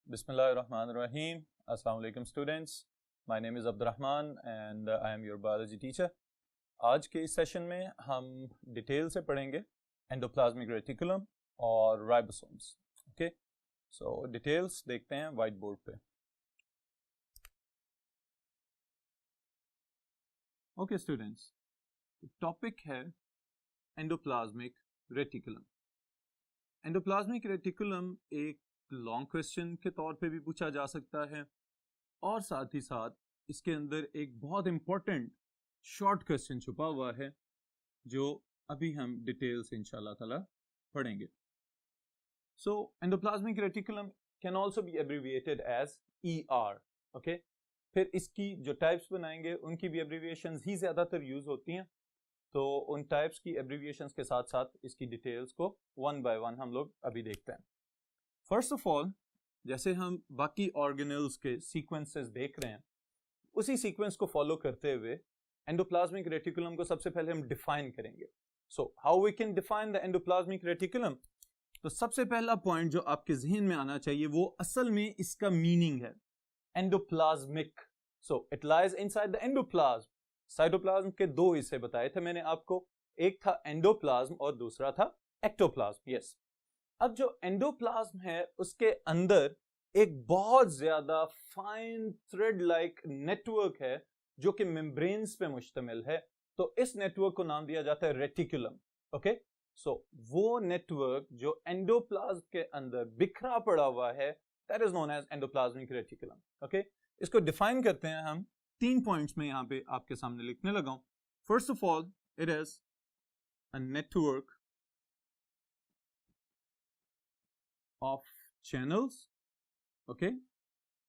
Bismillahirrahmanirrahim. Assalamu alaikum students. My name is Abdurrahman and I am your biology teacher. आज के इस session में हम डिटेल से पढ़ेंगे एंडोप्लाज्मिक रेटिकुलम और राइबोसोम्स. ओके, सो डिटेल्स देखते हैं व्हाइट बोर्ड पे. ओके स्टूडेंट्स, टॉपिक है एंडोप्लाज्मिक रेटिकुलम. एंडोप्लाज्मिक रेटिकुलम एक लॉन्ग क्वेश्चन के तौर पे भी पूछा जा सकता है और साथ ही साथ इसके अंदर एक बहुत इंपॉर्टेंट शॉर्ट क्वेश्चन छुपा हुआ है जो अभी हम डिटेल से इंशाल्लाह ताला पढ़ेंगे. So endoplasmic reticulum can also be abbreviated as ER. Okay, फिर इसकी जो टाइप्स बनाएंगे उनकी भी एब्रिविएशंस ही ज़्यादातर यूज़ होती हैं, तो उन टाइप्स की एब्रिविएशंस के साथ साथ इसकी डिटेल्स को वन बाय वन हम लोग अभी देखते हैं. फर्स्ट ऑफ ऑल, जैसे हम बाकी ऑर्गेनल्स के सीक्वेंसेस देख रहे हैं, उसी सीक्वेंस को फॉलो करते हुए एंडोप्लाज्मिक रेटिकुलम को सबसे पहले हम डिफाइन करेंगे. So how we can define the endoplasmic reticulum? तो सबसे पहला पॉइंट जो आपके जहन में आना चाहिए वो असल में इसका मीनिंग है endoplasmic. So it lies inside the endoplasm. Cytoplasm के दो हिस्से बताए थे मैंने आपको, एक था एंडोप्लाज्म और दूसरा था एक्टोप्लाज्म. यस, अब जो एंडोप्लाज्म है उसके अंदर एक बहुत ज्यादा फाइन थ्रेड लाइक नेटवर्क है जो कि मेम्ब्रेन्स पे मुश्तमिल है. तो इस नेटवर्क को नाम दिया जाता है रेटिकुलम. ओके, सो वो नेटवर्क जो एंडोप्लाज्म के अंदर बिखरा पड़ा हुआ है, that is known as endoplasmic reticulum. Okay, इसको डिफाइन करते हैं हम 3 पॉइंट्स में यहां पे आपके सामने लिखने लगा हूं. First of all, it is a network of channels. okay,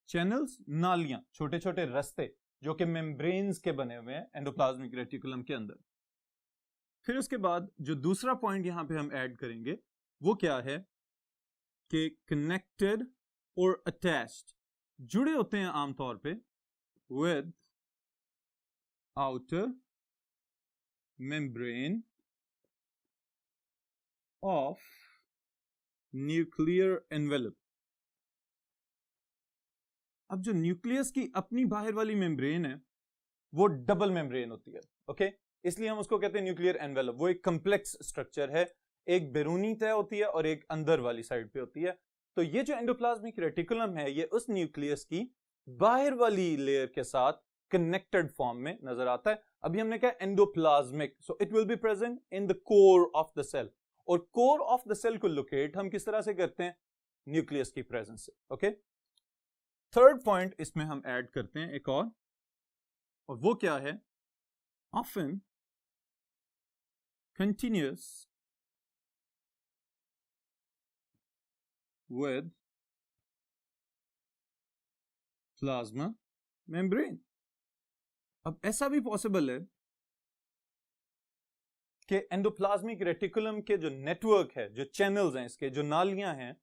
channels नालियां, छोटे छोटे रास्ते जो कि मेम्ब्रेन्स के बने हुए हैं एंडोप्लाज्मिक रेटिकुलम के अंदर. फिर उसके बाद जो दूसरा पॉइंट यहां पे हम ऐड करेंगे वो क्या है कि कनेक्टेड और अटैच्ड, जुड़े होते हैं आमतौर पे with outer membrane of nuclear envelope. अब जो न्यूक्लियस की अपनी बाहर वाली मेम्ब्रेन है वो डबल मेम्ब्रेन होती है. ओके, इसलिए हम उसको कहते हैं न्यूक्लियर एनवेलप. वो एक कॉम्प्लेक्स स्ट्रक्चर है, एक बैरूनी तह होती है और एक अंदर वाली साइड पे होती है. तो ये जो एंडोप्लाज्मिक रेटिकुलम है ये उस न्यूक्लियस की बाहर वाली लेयर के साथ कनेक्टेड फॉर्म में नजर आता है. अभी हमने कहा endoplasmic, so it will be present in the core of the cell. और कोर ऑफ द सेल को लोकेट हम किस तरह से करते हैं? न्यूक्लियस की प्रेजेंस से. ओके, थर्ड पॉइंट इसमें हम ऐड करते हैं एक और वो क्या है? Often continuous with plasma membrane. अब ऐसा भी पॉसिबल है कि एंडोप्लाज्मिक रेटिकुलम के जो नेटवर्क है, जो चैनल्स हैं, इसके जो नालियां हैं,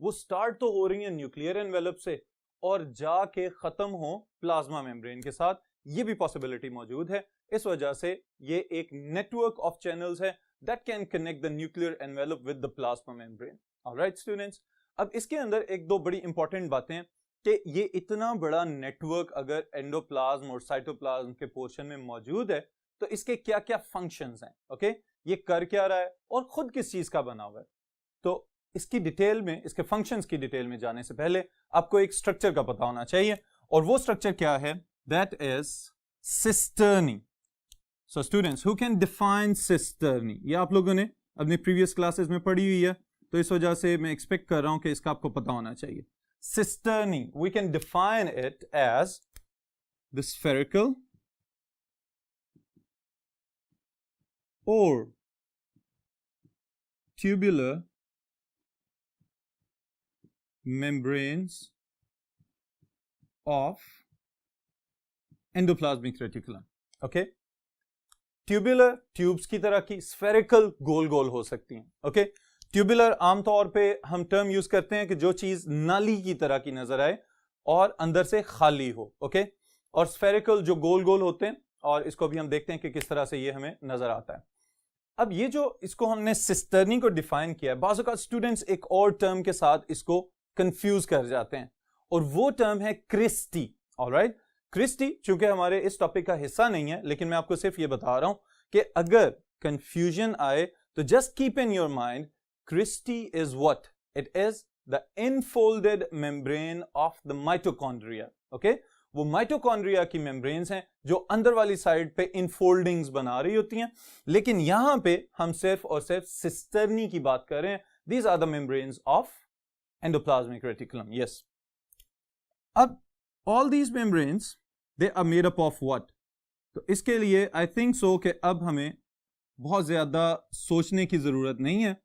वो स्टार्ट तो हो रही हैं न्यूक्लियर एनवेलप से और जाके खत्म हो प्लाज्मा मेम्ब्रेन के साथ. ये भी पॉसिबिलिटी मौजूद है. इस वजह से ये एक नेटवर्क ऑफ चैनल्स है that can connect the nuclear envelope with the plasma membrane. Alright students, अब इसके अंदर एक दो बड़ी इंपॉर्टेंट बातें कि ये इतना बड़ा नेटवर्क अगर एंडोप्लाज्म और साइटोप्लाज्म के पोर्शन में मौजूद है तो इसके क्या क्या फंक्शंस हैं. ओके, ये कर क्या रहा है और खुद किस चीज का बना हुआ है. तो इसकी डिटेल में, इसके फंक्शंस की डिटेल में जाने से पहले आपको एक स्ट्रक्चर का पता होना चाहिए और वो स्ट्रक्चर क्या है? That is cisternae. So students, who can define cisternae? ये आप लोगों ने अपने प्रीवियस क्लासेस में पढ़ी हुई है, तो इस वजह से मैं एक्सपेक्ट कर रहा हूं कि इसका आपको पता होना चाहिए. Cisternae, we can define it as the spherical or tubular membranes of endoplasmic reticulum. Okay, tubular tubes की तरह की, स्फेरिकल गोल गोल हो सकती हैं. ओके, ट्यूबुलर आमतौर पे हम टर्म यूज करते हैं कि जो चीज नाली की तरह की नजर आए और अंदर से खाली हो. ओके, और स्फेरिकल जो गोल गोल होते हैं, और इसको भी हम देखते हैं कि किस तरह से ये हमें नजर आता है. अब ये जो इसको हमने सिस्टर्नी को डिफाइन किया है, बाज़ औक़ात स्टूडेंट्स एक और टर्म के साथ इसको कंफ्यूज कर जाते हैं. और वो टर्म है क्रिस्टी। ऑलराइट, क्रिस्टी चूंकि हमारे इस टॉपिक का हिस्सा नहीं है, लेकिन मैं आपको सिर्फ ये बता रहा हूं कि अगर कंफ्यूजन आए तो just keep in your mind, cristae is what? It is the infolded membrane of the mitochondria. Okay, वो माइटोकॉन्ड्रिया की मेम्ब्रेन्स हैं जो अंदर वाली साइड पे इनफोल्डिंग्स बना रही होती हैं, लेकिन यहां पे हम सिर्फ और सिर्फ सिस्टर्नी की बात कर रहे हैं। These are the membranes of endoplasmic reticulum. Yes, अब all these membranes they are made up of what? तो इसके लिए आई थिंक सो कि अब हमें बहुत ज्यादा सोचने की जरूरत नहीं है।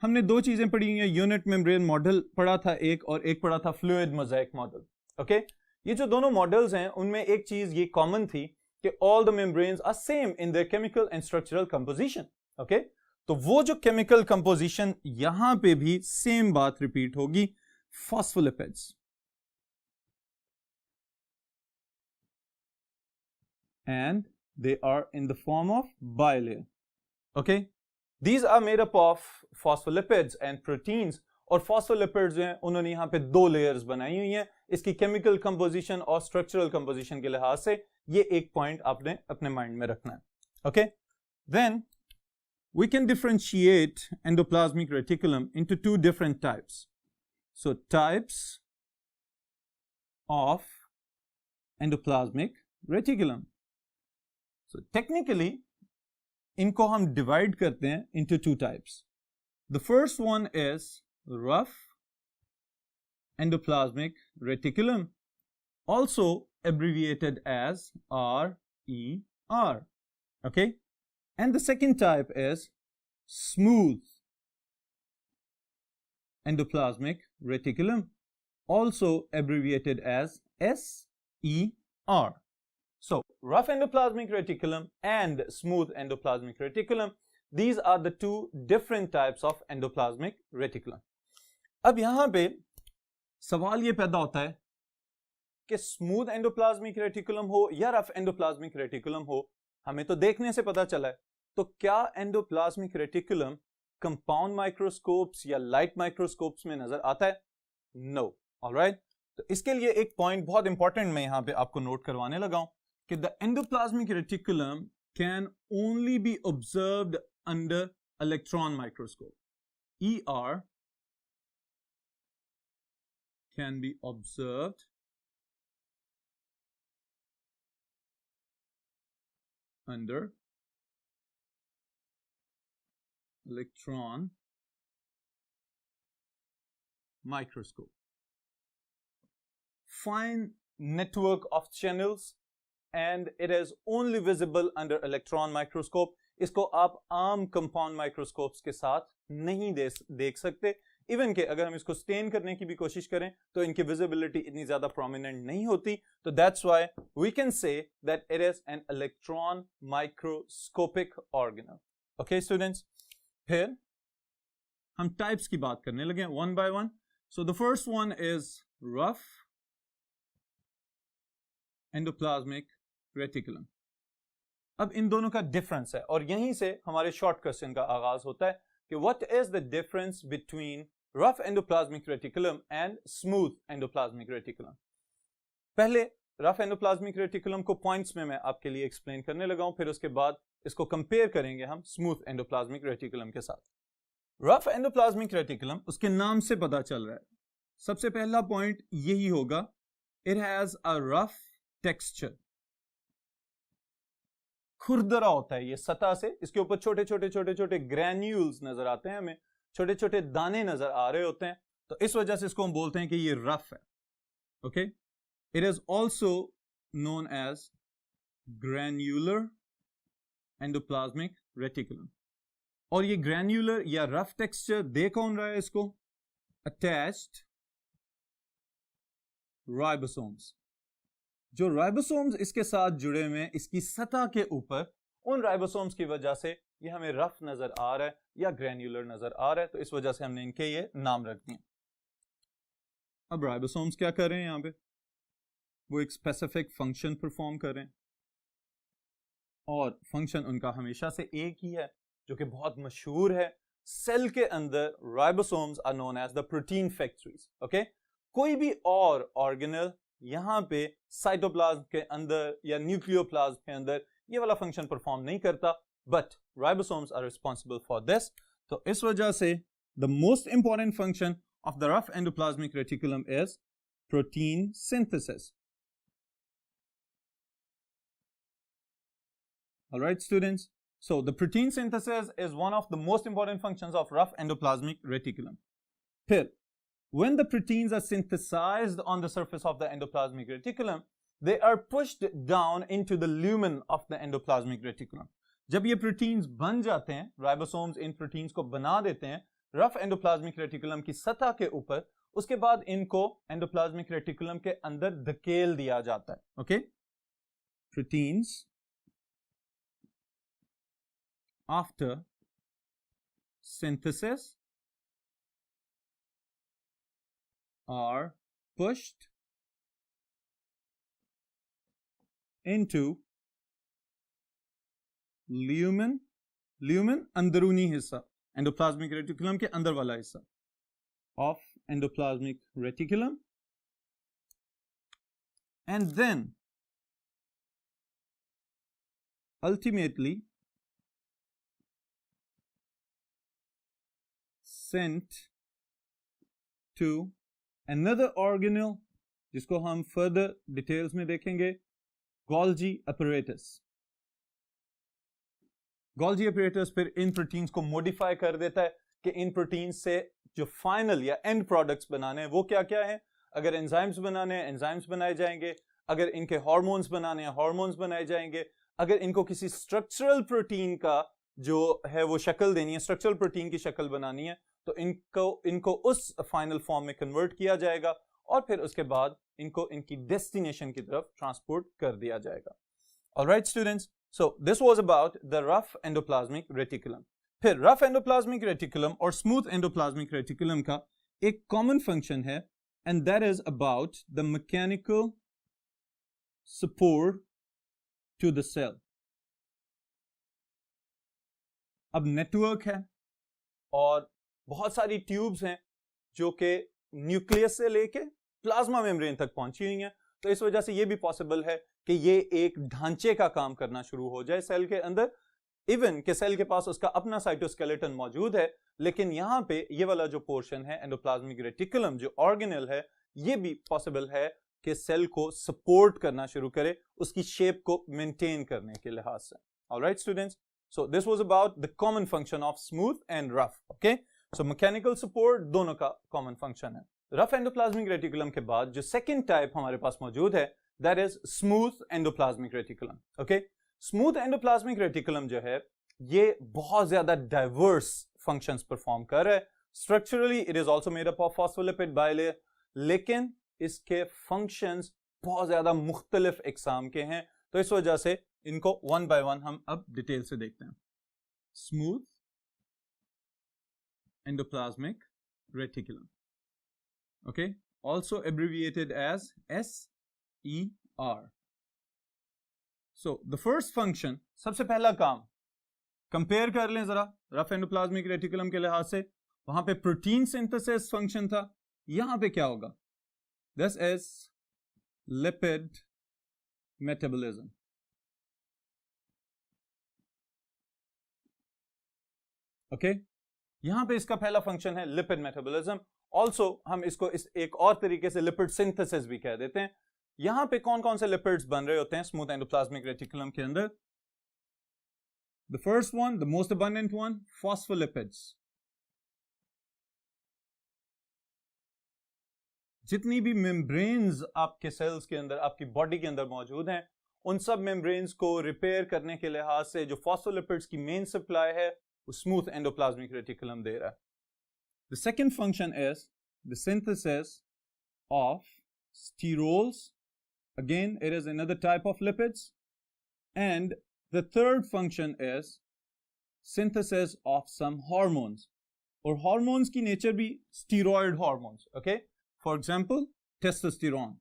हमने दो चीजें पढ़ी हुई हैं, यूनिट मेम्ब्रेन मॉडल पढ़ा था एक, और एक पढ़ा था फ्लूइड मोज़ेक मॉडल। ओके, ये जो दोनों मॉडल्स हैं उनमें एक चीज ये कॉमन थी कि all the membranes are same in their chemical and structural composition. Okay, तो वो जो केमिकल कंपोजिशन यहां पे भी सेम बात रिपीट होगी, phospholipids and they are in the form of bilayer. Okay, these are made up of phospholipids and proteins, और phospholipids जो हैं उन्होंने यहाँ पे दो लेयर्स बनाई हुई हैं। इसकी केमिकल कंपोजिशन और स्ट्रक्चरल कंपोजिशन के लिहाज से ये एक पॉइंट आपने अपने माइंड में रखना है। Okay, then we can differentiate endoplasmic reticulum into two different types. So types of endoplasmic reticulum. So technically इनको हम divide करते हैं into two types. The first one is rough endoplasmic reticulum, also abbreviated as RER. Okay, and the second type is smooth endoplasmic reticulum, also abbreviated as SER. So rough endoplasmic reticulum and smooth endoplasmic reticulum, these are the two different types of endoplasmic reticulum. अब यहां पे सवाल ये पैदा होता है कि smooth endoplasmic reticulum हो या रफ एंडोप्लाज्मिक रेटिकुलम हो, हमें तो देखने से पता चला है, तो क्या एंडोप्लाज्मिक रेटिकुलम कंपाउंड माइक्रोस्कोप्स या लाइट माइक्रोस्कोप्स में नजर आता है? नो। ऑलराइट, तो इसके लिए एक पॉइंट बहुत इंपॉर्टेंट मैं यहां पे आपको नोट करवाने लगा हूं कि the endoplasmic reticulum can only be observed under electron microscope. ER can be observed under electron microscope. Fine network of channels and it is only visible under electron microscope. इसको आप आम कंपाउंड माइक्रोस्कोप्स के साथ नहीं देख सकते। Even के अगर हम इसको स्टेन करने की भी कोशिश करें तो इनकी विजिबिलिटी इतनी ज्यादा प्रोमिनेंट नहीं होती। तो that's why we can say that it is an electron microscopic organelle. Okay students, फिर हम टाइप्स की बात करने लगे one by one. So the first one is rough endoplasmic reticulum. अब इन दोनों का डिफरेंस है और यहीं से हमारे शॉर्ट क्वेश्चन का आगाज होता है कि what is the difference between rough endoplasmic reticulum and smooth endoplasmic reticulum. पहले रफ एंडोप्लाज्मिक रेटिकुलम को पॉइंट्स में मैं आपके लिए एक्सप्लेन करने लगा हूं, फिर उसके बाद इसको कंपेयर करेंगे हम स्मूथ एंडोप्लाज्मिक रेटिकुलम के साथ। रफ एंडोप्लाज्मिक रेटिकुलम, उसके नाम से पता चल रहा है, सबसे पहला पॉइंट यही होगा, it has a rough texture. खुरदरा होता है ये सतह से, इसके ऊपर छोटे छोटे छोटे छोटे ग्रैन्यूल्स नजर आते हैं, हमें छोटे छोटे दाने नजर आ रहे होते हैं, तो इस वजह से इसको हम बोलते हैं कि ये रफ है। Okay, it is also known as granular endoplasmic reticulum. और ये ग्रैन्युलर या रफ टेक्सचर दे कौन रहा है इसको? Attached ribosomes. जो राइबोसोम्स इसके साथ जुड़े हुए हैं इसकी सतह के ऊपर, उन राइबोसोम्स की वजह से ये हमें रफ नजर आ रहा है या ग्रैन्युलर नजर आ रहा है, तो इस वजह से हमने इनके ये नाम रख दिए। अब राइबोसोम्स क्या कर रहे हैं? यहां पे वो एक स्पेसिफिक फंक्शन परफॉर्म कर रहे हैं और फंक्शन उनका हमेशा से एक ही है जो कि बहुत मशहूर है। सेल के अंदर ribosomes are known as the protein factories. Okay, कोई भी और ऑर्गेनल यहां पे साइटोप्लाज्म के अंदर या न्यूक्लियोप्लाज्म के अंदर ये वाला फंक्शन परफॉर्म नहीं करता, but ribosomes are responsible for this. तो इस वजह से the most important function of the rough endoplasmic reticulum is protein synthesis. All right, students. So the protein synthesis is one of the most important functions of rough endoplasmic reticulum. Here, when the proteins are synthesized on the surface of the endoplasmic reticulum, they are pushed down into the lumen of the endoplasmic reticulum. जब ये proteins बन जाते हैं, ribosomes इन proteins को बना देते हैं rough endoplasmic reticulum की सतह के ऊपर, उसके बाद इनको endoplasmic reticulum के अंदर धकेल दिया जाता है. Okay? Proteins after synthesis are pushed into lumen अंदरूनी हिस्सा एंडोप्लाज्मिक रेटिकुलम के अंदर वाला हिस्सा of endoplasmic reticulum, and then ultimately sent to another organelle जिसको हम further details में देखेंगे, Golgi apparatus. Golgi apparatus फिर इन प्रोटीन्स को मॉडिफाई कर देता है कि इन प्रोटीन्स से जो फाइनल या एंड प्रोडक्ट्स बनाने हैं वो क्या क्या हैं. अगर एंजाइम्स बनाने हैं एंजाइम्स बनाए जाएंगे, अगर इनके हार्मोन्स बनाने हैं हार्मोन्स बनाए जाएंगे, अगर इनको किसी स्ट्रक्चरल प्रोटीन का जो है वो शक्ल देनी है, स्ट्रक्चरल प्रोटीन की शक्ल बनानी है, तो इनको उस फाइनल फॉर्म में कन्वर्ट किया जाएगा और फिर उसके बाद इनको इनकी डेस्टिनेशन की तरफ ट्रांसपोर्ट कर दिया जाएगा. Alright students, so this was about the rough endoplasmic reticulum. फिर रफ एंडोप्लाज्मिक रेटिकुलम और स्मूथ एंडोप्लाज्मिक रेटिकुलम का एक कॉमन फंक्शन है, and that is about the mechanical support to the cell. अब नेटवर्क है और बहुत सारी ट्यूब्स हैं जो कि न्यूक्लियस से लेके प्लाज्मा मेम्ब्रेन तक पहुंची हुई हैं, तो इस वजह से ये भी पॉसिबल है कि ये एक ढांचे का काम करना शुरू हो जाए सेल के अंदर. इवन के सेल के पास उसका अपना साइटोस्केलेटन मौजूद है, लेकिन यहां पे ये वाला जो पोर्शन है एंडोप्लाज्मिक रेटिकुलम जो ऑर्गेनेल है, ये भी पॉसिबल है कि सेल को सपोर्ट करना शुरू करे उसकी शेप को मेंटेन करने के लिहाज से. Alright students, so this was about the common function of smooth and rough. Okay, so mechanical support दोनों का कॉमन फंक्शन है. रफ एंडोप्लाज्मिक रेटिकुलम के बाद जो सेकंड टाइप हमारे पास मौजूद है that is smooth endoplasmic reticulum. Okay, smooth endoplasmic reticulum जो है ये बहुत ज्यादा डाइवर्स फंक्शंस परफॉर्म कर रहा है. Structurally it is also made up of phospholipid bilayer, लेकिन इसके फंक्शंस बहुत ज्यादा मुख्तलिफ इकसाम के हैं, तो इस वजह से इनको वन बाय वन हम अब डिटेल से देखते हैं. Smooth endoplasmic reticulum, okay, also abbreviated as SER. So the first function, सबसे पहला काम कंपेयर कर लें जरा रफ एंडोप्लाज्मिक रेटिकुलम के लिहाज से. वहां पे प्रोटीन सिंथेसिस फंक्शन था, यहां पे क्या होगा? This is lipid metabolism. Okay, यहां पे इसका पहला फंक्शन है लिपिड मेटाबॉलिज्म. ऑल्सो हम इसको इस एक और तरीके से लिपिड सिंथेसिस भी कह देते हैं. यहां पे कौन कौन से लिपिड्स बन रहे होते हैं स्मूथ एंडोप्लाज्मिक रेटिकुलम के अंदर? The first one, the most abundant one, phospholipids. जितनी भी मेम्ब्रेन्स आपके सेल्स के अंदर आपकी बॉडी के अंदर मौजूद हैं, उन सब मेम्ब्रेन्स को रिपेयर करने के लिहाज से जो फॉस्फोलिपिड्स की मेन सप्लाई है स्मूथ एंडोप्लाज्मिक रेटिकुलम दे रहा है. The second function is the synthesis of sterols. Again, it is another type of lipids. And the third function is synthesis of some hormones. और hormones की nature भी steroid hormones. Okay? For example, testosterone.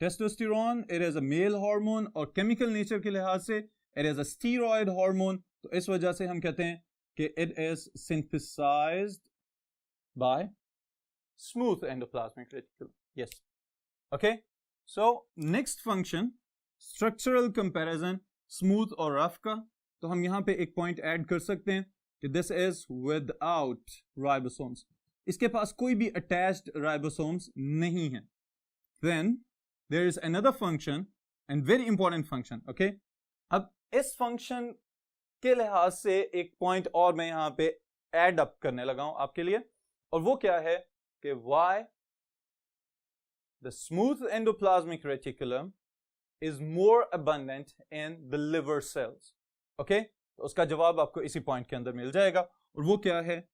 Testosterone, it is a male hormone और chemical nature के लिहाज से it is a steroid hormone. तो इस वजह से हम कहते हैं कि it is synthesized by smooth endoplasmic reticulum. Yes. Okay. So next function, structural comparison smooth और rough का, तो हम यहाँ पे एक point add कर सकते हैं कि this is without ribosomes. इसके पास कोई भी attached ribosomes नहीं है. Then there is another function and very important function. Okay. अब इस function के लिहाज से एक point और मैं यहाँ पे add up करने लगा हूं आपके लिए, और वो क्या है कि why the smooth endoplasmic reticulum is more abundant in the liver cells. Okay? तो उसका जवाब आपको इसी पॉइंट के अंदर मिल जाएगा, और वो क्या है?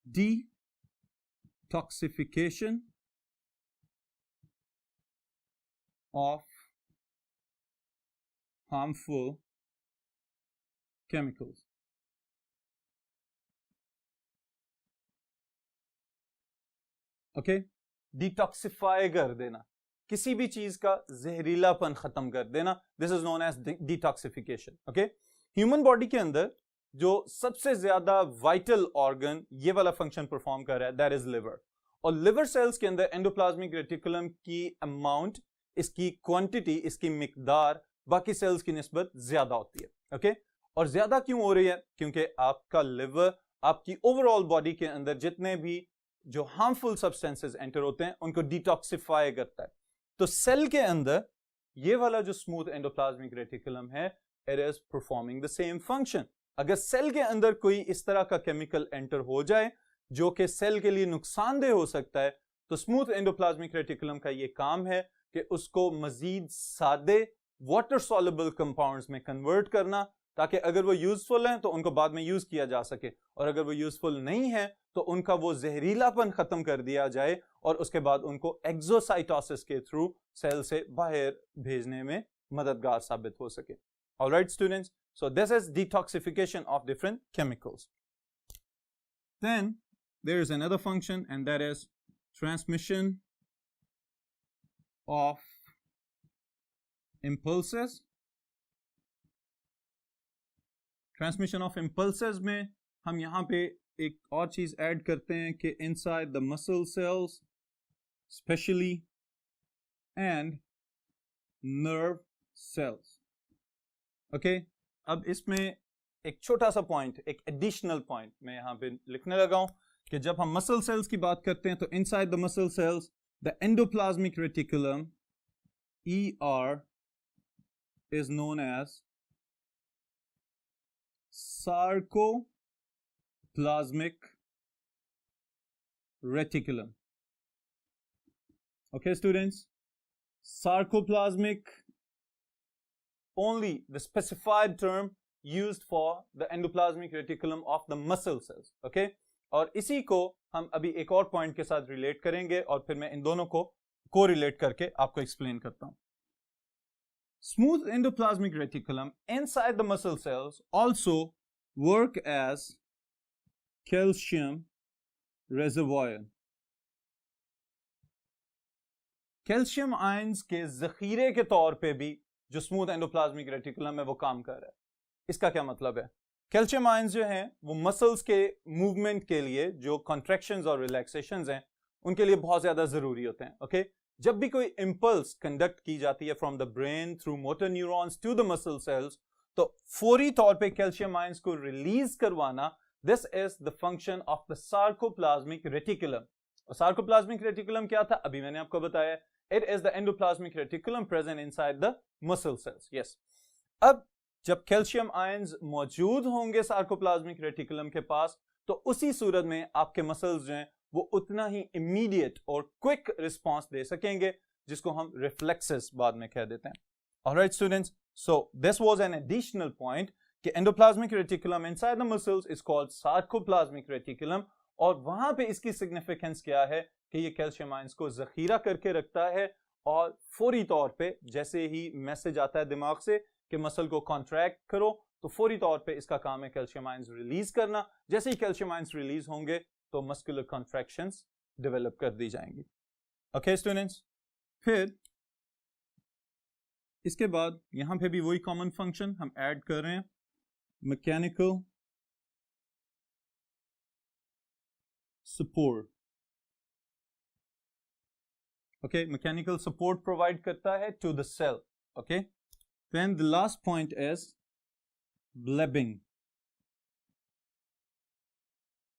Detoxification of harmful chemicals. Okay? Detoxify कर देना, किसी भी चीज का जहरीलापन खत्म कर देना, this is known as detoxification. Okay, human body के अंदर जो सबसे ज्यादा वाइटल ऑर्गन ये वाला फंक्शन परफॉर्म कर रहा है, दैट इज लिवर. और लिवर सेल्स के अंदर एंडोप्लाज्मिक रेटिकुलम की अमाउंट, इसकी क्वांटिटी, इसकी मिकदार बाकी सेल्स की निस्बत ज्यादा होती है. ओके, और ज्यादा क्यों हो रही है? क्योंकि आपका लिवर आपकी ओवरऑल बॉडी के अंदर जितने भी जो हार्मफुल सब्सटेंसेस एंटर होते हैं उनको डिटॉक्सिफाई करता है. तो सेल के अंदर ये वाला जो स्मूथ एंडोप्लाज्मिक रेटिकुलम है, it is performing the same function. अगर सेल के अंदर कोई इस तरह का केमिकल एंटर हो जाए जो कि सेल के लिए नुकसानदेह हो सकता है, तो स्मूथ एंडोप्लाज्मिक रेटिकुलम का ये काम है कि उसको मजीद सादे वाटर सॉल्युबल कंपाउंड्स में कन्वर्ट करना, ताकि अगर वो यूजफुल हैं तो उनको बाद में यूज किया जा सके, और अगर वो यूजफुल नहीं है तो उनका वो जहरीलापन खत्म कर दिया जाए, और उसके बाद उनको एक्सोसाइटोसिस के थ्रू सेल से बाहर भेजने में मददगार साबित हो सके. Alright students, so this is detoxification of different chemicals. Then there is another function, and that is transmission of impulses. Transmission of impulses में हम यहां पे एक और चीज ऐड करते हैं कि inside the muscle sales specially and nerve cells. Okay, अब इसमें एक छोटा सा पॉइंट, एक एडिशनल पॉइंट मैं यहां पे लिखने लगा हूं कि जब हम मसल सेल्स की बात करते हैं तो inside the muscle sales the endoplasmic reticulum ER is known as sarcoplasmic reticulum. Okay, students, sarcoplasmic, only the specified term used for the endoplasmic reticulum of the muscle cells. Okay, और इसी को हम अभी एक और पॉइंट के साथ relate करेंगे, और फिर मैं इन दोनों को कोरिलेट करके आपको एक्सप्लेन करता हूं. Smooth endoplasmic reticulum inside the muscle cells also work as calcium reservoir. Calcium ions के जखीरे के तौर पे भी जो स्मूथ एंडोप्लाज्मिक रेटिकुलम है वो काम कर रहा है. इसका क्या मतलब है? कैल्शियम आयंस जो हैं वो मसल्स के मूवमेंट के लिए, जो कॉन्ट्रैक्शंस और रिलैक्सेशंस हैं, उनके लिए बहुत ज्यादा जरूरी होते हैं. ओके, जब भी कोई इंपल्स कंडक्ट की जाती है from the brain through motor neurons to the muscle cells, तो फौरी तौर पे कैल्शियम आयंस को रिलीज करवाना, this is the function of the sarcoplasmic reticulum. और सार्कोप्लाज्मिक रेटिकुलम क्या था? अभी मैंने आपको बताया, it is the endoplasmic reticulum present inside the muscle cells. Yes, अब जब कैल्शियम आयंस मौजूद होंगे सार्कोप्लाज्मिक रेटिकुलम के पास, तो उसी सूरत में आपके मसल्स जो हैं वो उतना ही इमीडिएट और क्विक रिस्पांस दे सकेंगे, जिसको हम रिफ्लेक्सेस बाद में कह देते हैं. Alright students, so this was an additional point कि endoplasmic reticulum inside the muscles is called sarcoplasmic reticulum, और वहां पे इसकी सिग्निफिकेंस क्या है कि ये कैल्शियम आयंस को जखीरा करके रखता है, और फौरी तौर पे जैसे ही मैसेज आता है दिमाग से कि मसल को कॉन्ट्रैक्ट करो, तो फौरी तौर पे इसका काम है कैल्शियम आयंस रिलीज करना. जैसे ही कैल्शियम आयंस रिलीज होंगे तो मस्कुलर कॉन्ट्रैक्शंस डेवलप कर दी जाएंगी. ओके स्टूडेंट्स, फिर इसके बाद यहां पे भी वही कॉमन फंक्शन हम ऐड कर रहे हैं, mechanical support. Okay, mechanical support provide करता है to the cell. Okay, then the last point is blebbing.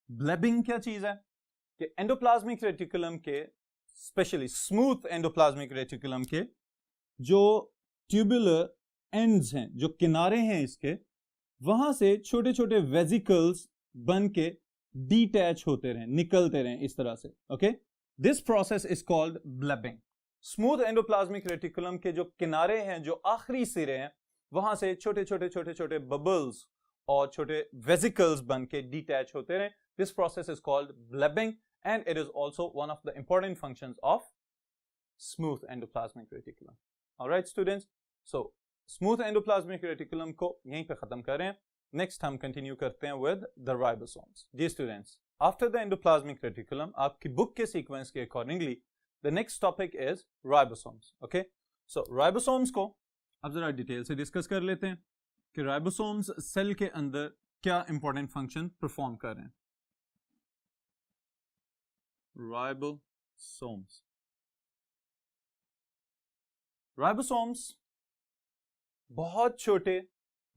Blebbing क्या चीज है कि एंडोप्लाज्मिक रेटिकुलम के, स्पेशली स्मूथ एंडोप्लाज्मिक रेटिकुलम के जो ट्यूबुलर एंड्स हैं, जो किनारे हैं इसके, वहां से छोटे छोटे वेसिकल्स बन के डिटैच होते रहें, निकलते रहें इस तरह से. Okay, this process is called blebbing. Smooth endoplasmic reticulum के जो किनारे हैं, जो आखिरी सिरे हैं, वहां से छोटे छोटे छोटे छोटे बबल्स और छोटे वेसिकल्स बन के डिटैच होते रहें. This process is called blebbing and it is also one of the important functions of smooth endoplasmic reticulum. All right students, so smooth endoplasmic reticulum को यहीं पे खत्म करें. Next हम continue करते हैं with the ribosomes. जी students, after the endoplasmic reticulum, आपकी बुक के sequence के accordingly, the next topic is ribosomes. Okay, so ribosomes को अब जरा डिटेल से डिस्कस कर लेते हैं कि ribosomes सेल के अंदर क्या important function perform कर रहे हैं. Ribosomes. Ribosomes बहुत छोटे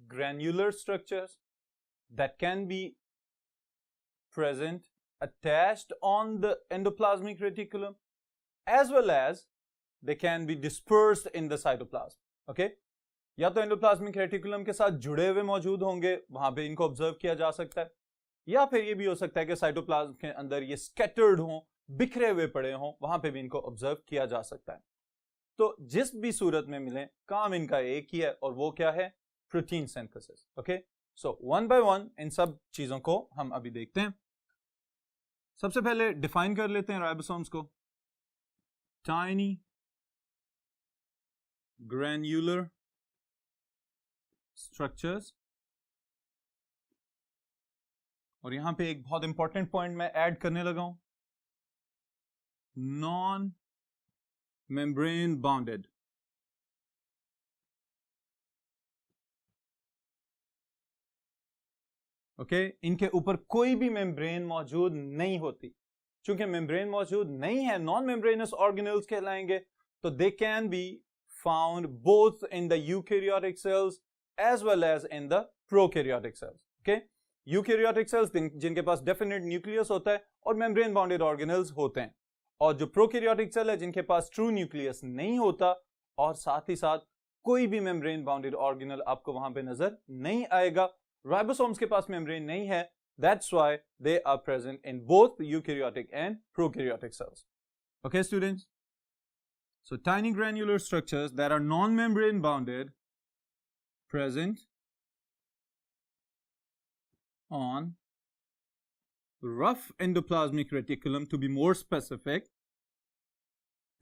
granular structures that can be present attached on the endoplasmic reticulum as well as they can be dispersed in the cytoplasm. Okay? या तो endoplasmic reticulum के साथ जुड़े हुए मौजूद होंगे, वहां पे इनको ऑब्जर्व किया जा सकता है, या फिर ये भी हो सकता है कि साइटोप्लाज्म के अंदर ये स्कैटर्ड हों, बिखरे हुए पड़े हों, वहां पे भी इनको ऑब्जर्व किया जा सकता है. तो जिस भी सूरत में मिले, काम इनका एक ही है और वो क्या है? Protein synthesis. Okay, so one by one in सब चीजों को हम अभी देखते हैं. सबसे पहले डिफाइन कर लेते हैं राइबोसोम्स को. Tiny granular structures. और यहां पे एक बहुत इंपॉर्टेंट पॉइंट मैं ऐड करने लगा हूं, नॉन मेम्ब्रेन बाउंडेड. ओके, इनके ऊपर कोई भी मेम्ब्रेन मौजूद नहीं होती. चूंकि मेम्ब्रेन मौजूद नहीं है, नॉन मेम्ब्रेनस ऑर्गेनेल्स कहलाएंगे. तो they can be found both in the eukaryotic cells as well as in the prokaryotic cells. Okay, eukaryotic cells जिनके पास डेफिनेट न्यूक्लियस होता है और मेम्ब्रेन बाउंडेड ऑर्गेनेल्स होते हैं, और जो प्रोकैरियोटिक सेल है जिनके पास ट्रू न्यूक्लियस नहीं होता और साथ ही साथ कोई भी मेम्ब्रेन बाउंडेड ऑर्गेनल आपको वहां पे नजर नहीं आएगा. राइबोसोम्स के पास मेम्ब्रेन नहीं है, that's why they are present in both eukaryotic and prokaryotic cells. Okay students, so tiny granular structures that are non membrane bounded present on rough endoplasmic reticulum, to be more specific,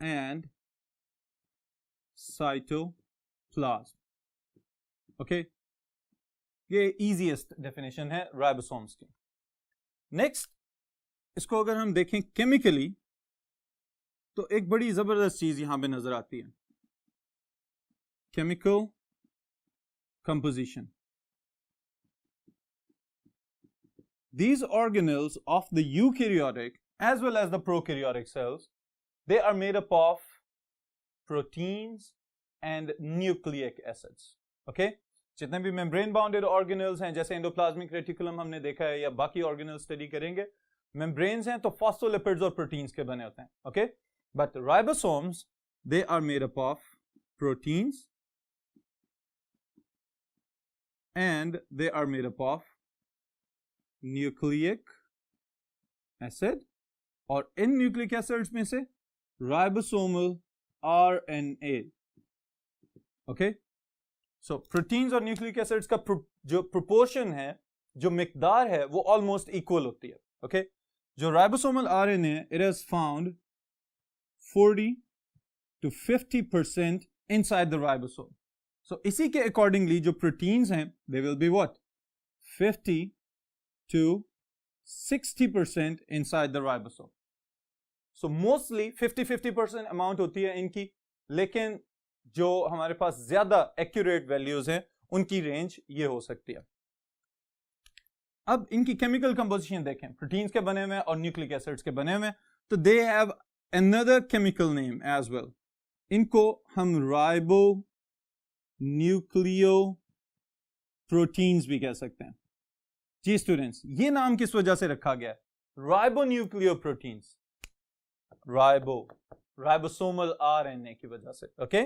and cytoplasm. Okay, ये easiest definition है ribosomes की. Next, इसको अगर हम देखें chemically, तो एक बड़ी जबरदस्त चीज यहां पे नजर आती है, chemical composition. These organelles of the eukaryotic as well as the prokaryotic cells, they are made up of proteins and nucleic acids. Okay, जितने भी membrane bounded organelles हैं, जैसे endoplasmic reticulum हमने देखा है या बाकी organelles study करेंगे, membranes हैं तो phospholipids और proteins के बने होते हैं. Okay, but ribosomes, they are made up of proteins and they are made up of nucleic acid, और इन न्यूक्लिक एसिड्स में से राइबोसोमल RNA. ओके, सो प्रोटीन्स और न्यूक्लिक एसिड्स का जो प्रोपोर्शन है, जो मिकदार है, वो ऑलमोस्ट इक्वल होती है. ओके, जो ribosomal RNA, it is found 40 to 50% inside the ribosome. So इसी के accordingly जो प्रोटीन्स हैं, they will be what? 50 to 60% inside the ribosome. So mostly 50% amount होती है इनकी, लेकिन जो हमारे पास ज्यादा accurate values हैं, उनकी रेंज ये हो सकती है. अब इनकी केमिकल कंपोजिशन देखें, प्रोटीन्स के बने हुए और न्यूक्लिक एसिड्स के बने हुए, तो they have another chemical name as well. इनको हम राइबोन्यूक्लियोप्रोटीन्स भी कह सकते हैं। जी स्टूडेंट्स, ये नाम किस वजह से रखा गया है? राइबोन्यूक्लियोप्रोटीन्स, राइबोसोमल आरएनए की वजह से, ओके,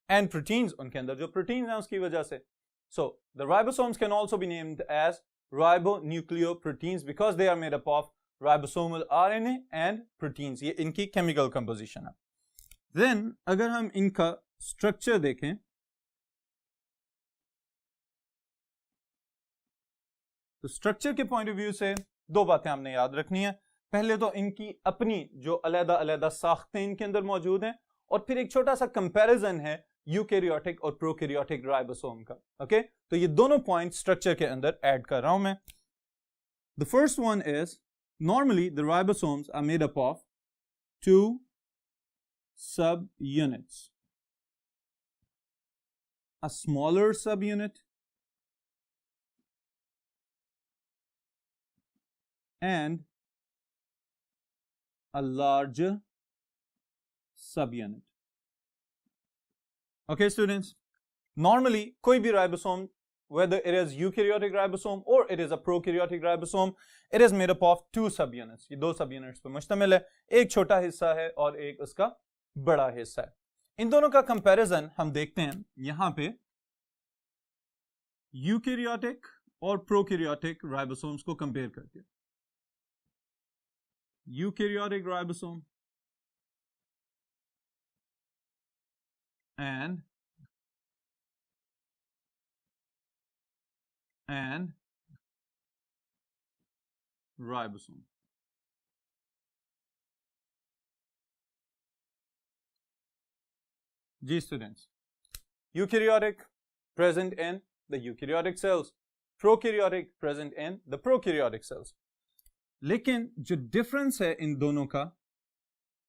एंड प्रोटीन्स, उनके अंदर जो प्रोटीन्स हैं उसकी वजह से। So the ribosomes can also be named as ribonucleoproteins because they are made up of ribosomal RNA and proteins. ये इनकी केमिकल कंपोजिशन है। देन अगर हम इनका स्ट्रक्चर देखें तो स्ट्रक्चर के पॉइंट ऑफ व्यू से दो बातें हमने याद रखनी है। पहले तो इनकी अपनी जो अलग-अलग साख्तें इनके अंदर मौजूद हैं, और फिर एक छोटा सा कंपैरिजन है यूकैरियोटिक और प्रोकैरियोटिक राइबोसोम का। ओके, तो ये दोनों पॉइंट स्ट्रक्चर के अंदर ऐड कर रहा हूं मैं। The first one is normally the ribosomes are made up of 2 subunits, a smaller subunit and a larger subunit. Okay students, normally कोई भी ribosome, whether it is eukaryotic ribosome or it is a prokaryotic ribosome, it is made up of 2 subunits. ये 2 subunits पे मुश्तमिल है, एक छोटा हिस्सा है और एक उसका बड़ा हिस्सा है। इन दोनों का कंपैरिजन हम देखते हैं यहां पे यूकैरियोटिक और प्रोकैरियोटिक राइबोसोम्स को कंपेयर करके। Eukaryotic ribosome and ribosome. जी students, eukaryotic present in the eukaryotic cells, prokaryotic present in the prokaryotic cells. लेकिन जो डिफरेंस है इन दोनों का,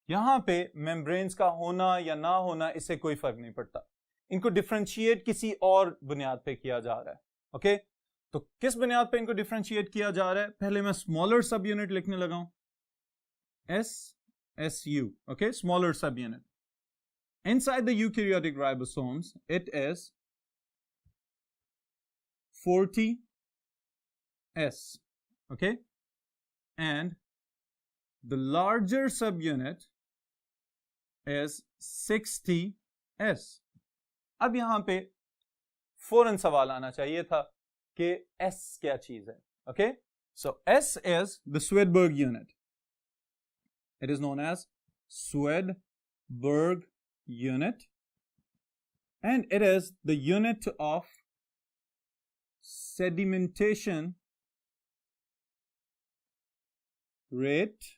यहां पे मेम्ब्रेन्स का होना या ना होना इससे कोई फर्क नहीं पड़ता। इनको डिफरेंशिएट किसी और बुनियाद पे किया जा रहा है। ओके, तो किस बुनियाद पे इनको डिफरेंशिएट किया जा रहा है? पहले मैं स्मॉलर सब यूनिट लिखने लगा हूं, SSU, okay, smaller subunit. Inside the eukaryotic ribosomes, it is 40S, okay, and the larger subunit is 60S. अब यहां पे फौरन सवाल आना चाहिए था कि S क्या चीज है? Okay, so S is the Swedberg unit. It is known as Swedberg unit, and it is the unit of sedimentation rate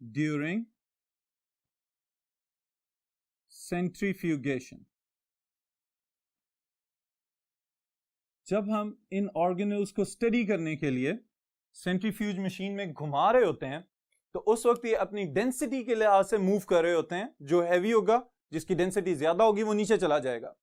during centrifugation. जब हम इन ऑर्गेनल्स को स्टडी करने के लिए सेंट्रीफ्यूज मशीन में घुमा रहे होते हैं, तो उस वक्त ये अपनी डेंसिटी के लिहाज से मूव कर रहे होते हैं। जो हैवी होगा, जिसकी डेंसिटी ज्यादा होगी, वो नीचे चला जाएगा।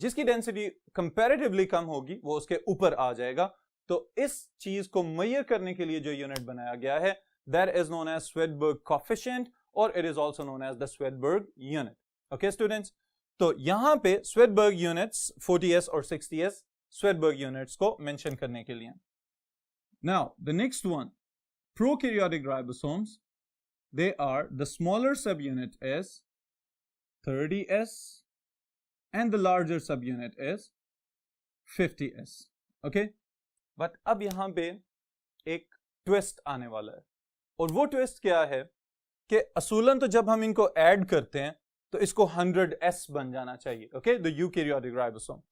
जिसकी डेंसिटी कंपैरेटिवली कम होगी, वो उसके ऊपर आ जाएगा। तो इस चीज को मेजर करने के लिए जो यूनिट बनाया गया है, that is known as Svedberg coefficient, और it is also known as the Svedberg unit. Okay students, तो यहां पे स्वेडबर्ग यूनिट्स 40S और 60S स्वेडबर्ग यूनिट्स को मेंशन करने के लिए। Now the next one, prokaryotic ribosomes, they are the smaller subunit is 30S and the larger subunit is 50S. Okay, but अब यहां पे एक ट्विस्ट आने वाला है, और वो ट्विस्ट क्या है कि असूलन तो जब हम इनको ऐड करते हैं तो इसको 100S बन जाना चाहिए, ओके, द यूकैरियोटिक राइबोसोम।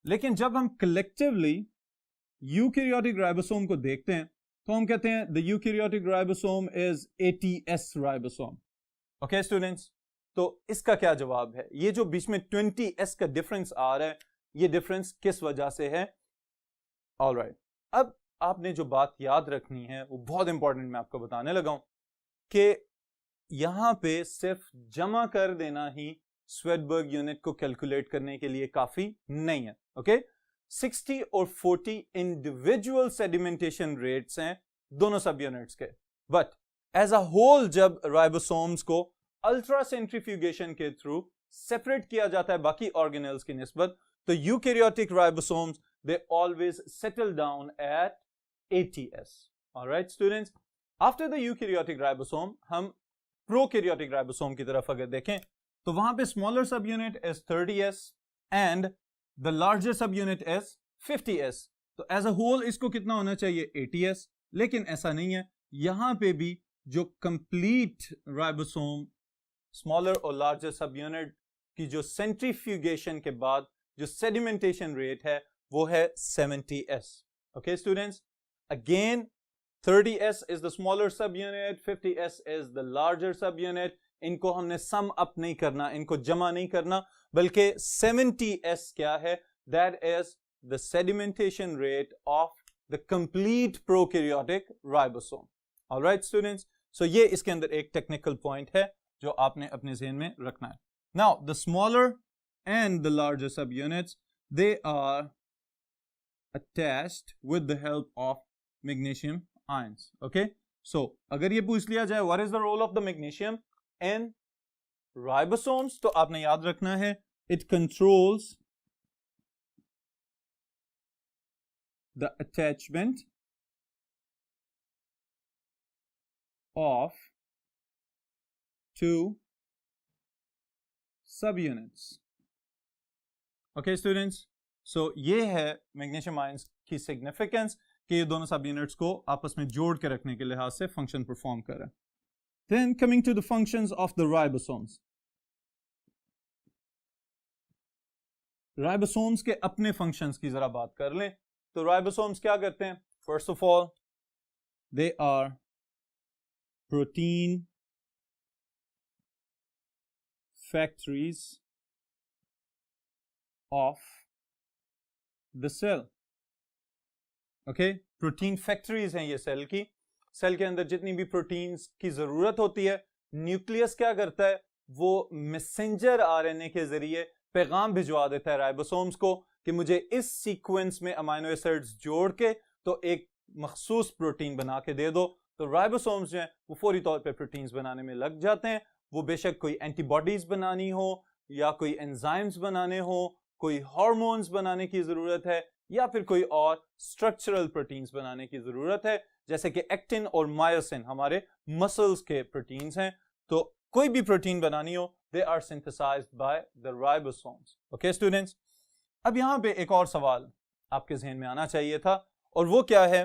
लेकिन जब हम कलेक्टिवली यूकैरियोटिक राइबोसोम को देखते हैं तो हम कहते हैं the eukaryotic ribosome is 80S ribosome. Okay students, तो इसका क्या जवाब है? ये जो बीच में 20S का डिफरेंस आ रहा है, ये डिफरेंस किस वजह से है? ऑलराइट, अब आपने जो बात याद रखनी है वो बहुत इंपॉर्टेंट मैं आपको बताने लगा हूं कि यहां पे सिर्फ जमा कर देना ही स्वेडबर्ग यूनिट को कैलकुलेट करने के लिए काफी नहीं है। ओके, 60 और 40 इंडिविजुअल सेडिमेंटेशन रेट्स हैं दोनों सब यूनिट्स के, बट एज अ होल जब राइबोसोम्स को अल्ट्रा सेंट्रीफ्यूगेशन के थ्रू सेपरेट किया जाता है बाकी ऑर्गेनेल्स की निस्बत, तो eukaryotic ribosomes they always settle down at ATS. Alright students, after the eukaryotic ribosome हम प्रोकैरियोटिक राइबोसोम की तरफ अगर देखें तो वहां पे smaller subunit is 30S and the larger subunit is 50S. तो एज अ होल इसको कितना होना चाहिए 80S, लेकिन ऐसा नहीं है. यहां पे भी जो कंप्लीट राइबोसोम स्मॉलर और लार्जर सब यूनिट की जो सेंट्रीफ्यूगेशन के बाद जो सेडिमेंटेशन रेट है वो है 70S. Okay students, again 30S is the smaller subunit, 50S is the larger subunit. इनको हमने sum up नहीं करना, इनको जमा नहीं करना, बल्कि 70S क्या है? That is the sedimentation rate of the complete prokaryotic ribosome. All right, students. So ये इसके अंदर एक technical point है जो आपने अपने ज़हन में रखना है. Now, the smaller and the larger subunits, they are attached with the help of magnesium ions. Okay, so अगर ये पूछ लिया जाए what is the role of the magnesium in ribosomes, तो आपने याद रखना है it controls the attachment of two subunits. Okay students, so ये है magnesium ions की significance कि ये दोनों सब यूनिट्स को आपस में जोड़ के रखने के लिहाज से फंक्शन परफॉर्म करें. Then coming to the functions of the ribosomes. Ribosomes के अपने फंक्शंस की जरा बात कर लें. तो राइबोसोम्स क्या करते हैं? First of all they are protein factories of the cell. Okay, protein factories हैं ये सेल की. सेल के अंदर जितनी भी प्रोटीन्स की जरूरत होती है, न्यूक्लियस क्या करता है? वो मैसेंजर आरएनए के जरिए पैगाम भिजवा देता है राइबोसोम्स को कि मुझे इस सीक्वेंस में अमाइनो एसिड्स जोड़ के तो एक मखसूस प्रोटीन बना के दे दो. तो राइबोसोम्स जो हैं वो फौरी तौर पे प्रोटीन्स बनाने में लग जाते हैं. वो बेशक कोई एंटीबॉडीज बनानी हो या कोई एंजाइम्स बनाने हो, कोई हार्मोन्स बनाने की जरूरत है, या फिर कोई और स्ट्रक्चरल प्रोटीन्स बनाने की जरूरत है, जैसे कि एक्टिन और मायोसिन हमारे मसल्स के प्रोटीन्स हैं. तो कोई भी प्रोटीन बनानी हो, they are synthesized by the ribosomes. Okay students, अब यहां पे एक और सवाल आपके जहन में आना चाहिए था, और वो क्या है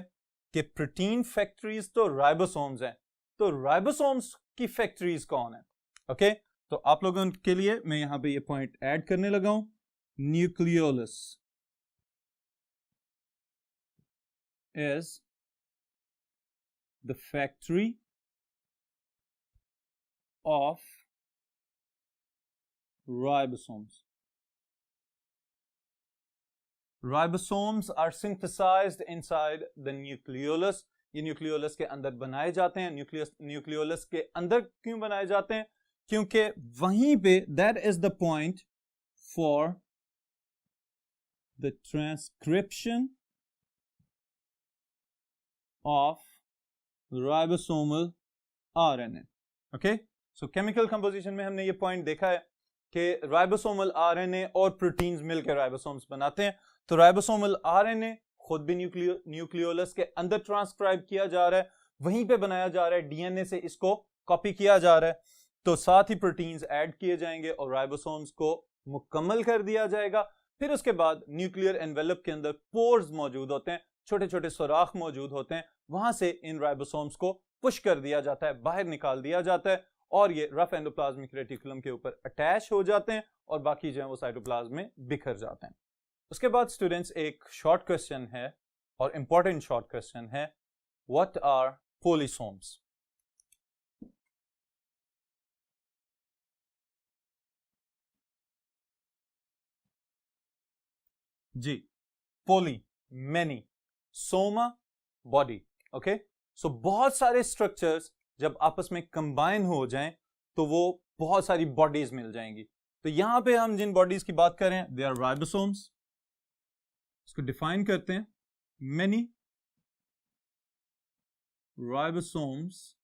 कि प्रोटीन फैक्ट्रीज तो राइबोसोम्स हैं, तो राइबोसोम्स की फैक्ट्रीज कौन है? ओके, तो आप लोगों के लिए मैं यहां पे ये पॉइंट ऐड करने लगा हूं. Nucleolus is the factory of ribosomes. Ribosomes are synthesized inside the nucleolus. ये न्यूक्लियोलस के अंदर बनाए जाते हैं. न्यूक्लियोलस के अंदर क्यों बनाए जाते हैं? क्योंकि वहीं पे that is the point for the transcription of ribosomal RNA. Okay, so chemical composition में हमने ये पॉइंट देखा है कि राइबोसोमल आरएनए और प्रोटीन्स मिलकर राइबोसोम्स बनाते हैं. तो राइबोसोमल आरएनए खुद भी न्यूक्लियोलस के अंदर ट्रांसक्राइब किया जा रहा है, वहीं पे बनाया जा रहा है, डीएनए से इसको कॉपी किया जा रहा है. तो साथ ही प्रोटीन्स ऐड किए जाएंगे और राइबोसोम्स को मुकम्मल कर दिया जाएगा. फिर उसके बाद न्यूक्लियर एनवेलप के अंदर पोर्स मौजूद होते हैं, छोटे छोटे सुराख मौजूद होते हैं, वहां से इन राइबोसोम्स को पुश कर दिया जाता है, बाहर निकाल दिया जाता है, और ये रफ एंडोप्लाज्मिक रेटिकुलम के ऊपर अटैच हो जाते हैं और बाकी जो है वो साइटोप्लाज्म में बिखर जाते हैं. उसके बाद स्टूडेंट्स एक शॉर्ट क्वेश्चन है और इंपॉर्टेंट शॉर्ट क्वेश्चन है, व्हाट आर पोलिसोम्स? जी, poly many, soma body. Okay, so बहुत सारे स्ट्रक्चर्स जब आपस में कंबाइन हो जाएं तो वो बहुत सारी बॉडीज मिल जाएंगी. तो यहां पे हम जिन बॉडीज की बात कर रहे हैं, दे आर राइबोसोम्स. इसको डिफाइन करते हैं, many ribosomes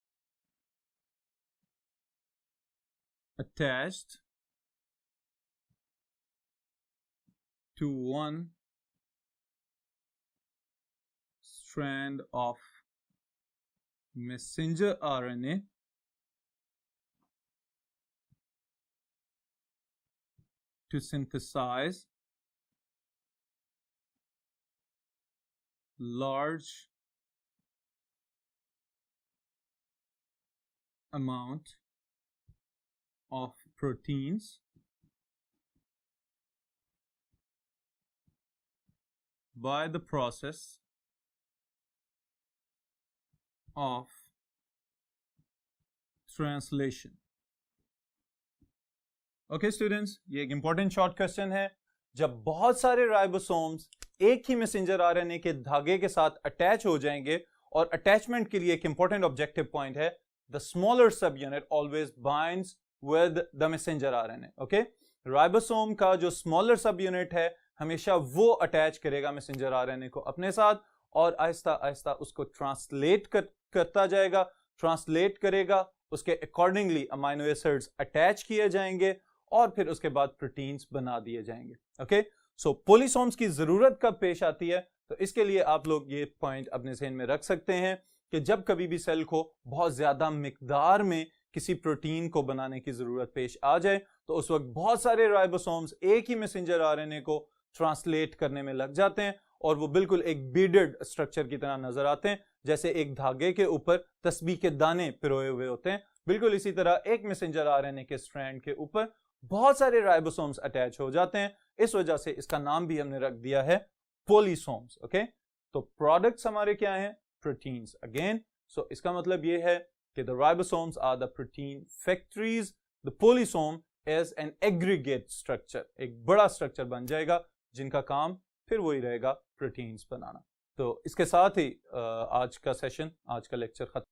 attached to one strand of messenger RNA to synthesize large amount of proteins by the process of translation. Okay students, ये एक इंपॉर्टेंट शॉर्ट क्वेश्चन है। जब बहुत सारे राइबोसोम्स एक ही मैसेंजर आरएनए के धागे के साथ अटैच हो जाएंगे, और अटैचमेंट के लिए एक इंपॉर्टेंट ऑब्जेक्टिव पॉइंट है, द स्मॉलर सब unit always binds with the messenger RNA. Okay, ribosome का जो स्मॉलर सब यूनिट है हमेशा वो अटैच करेगा मैसेंजर आरएनए को अपने साथ, और आहिस्ता आहिस्ता उसको ट्रांसलेट करता जाएगा, ट्रांसलेट करेगा, उसके अकॉर्डिंगली अमाइनो एसिड्स अटैच किए जाएंगे और फिर उसके बाद प्रोटीन्स बना दिए जाएंगे। ओके, सो पॉलीसोम्स की जरूरत कब पेश आती है, तो इसके लिए आप लोग ये पॉइंट अपने ज़हन में रख सकते हैं कि जब कभी भी सेल को बहुत ज्यादा मिकदार में किसी प्रोटीन को बनाने की जरूरत पेश आ जाए, तो उस वक्त बहुत सारे राइबोसोम्स एक ही मैसेंजर आरएनए को ट्रांसलेट करने में लग जाते हैं, और वो बिल्कुल एक बीडेड स्ट्रक्चर की तरह नजर आते हैं, जैसे एक धागे के ऊपर तस्बीह के दाने पिरोए हुए होते हैं। बिल्कुल इसी तरह एक मैसेंजर आरएनए के स्ट्रैंड के ऊपर बहुत सारे राइबोसोम्स अटैच हो जाते हैं, इस वजह से इसका नाम भी हमने रख दिया है पॉलीसोम्स। ओके, तो प्रोडक्ट्स हमारे क्या हैं? Proteins again. सो इसका मतलब ये है कि the ribosomes are the protein factories, the polysome is an aggregate structure, एक बड़ा स्ट्रक्चर बन जाएगा जिनका काम फिर वही रहेगा प्रोटीन्स बनाना। तो इसके साथ ही आज का सेशन, आज का लेक्चर खत्म।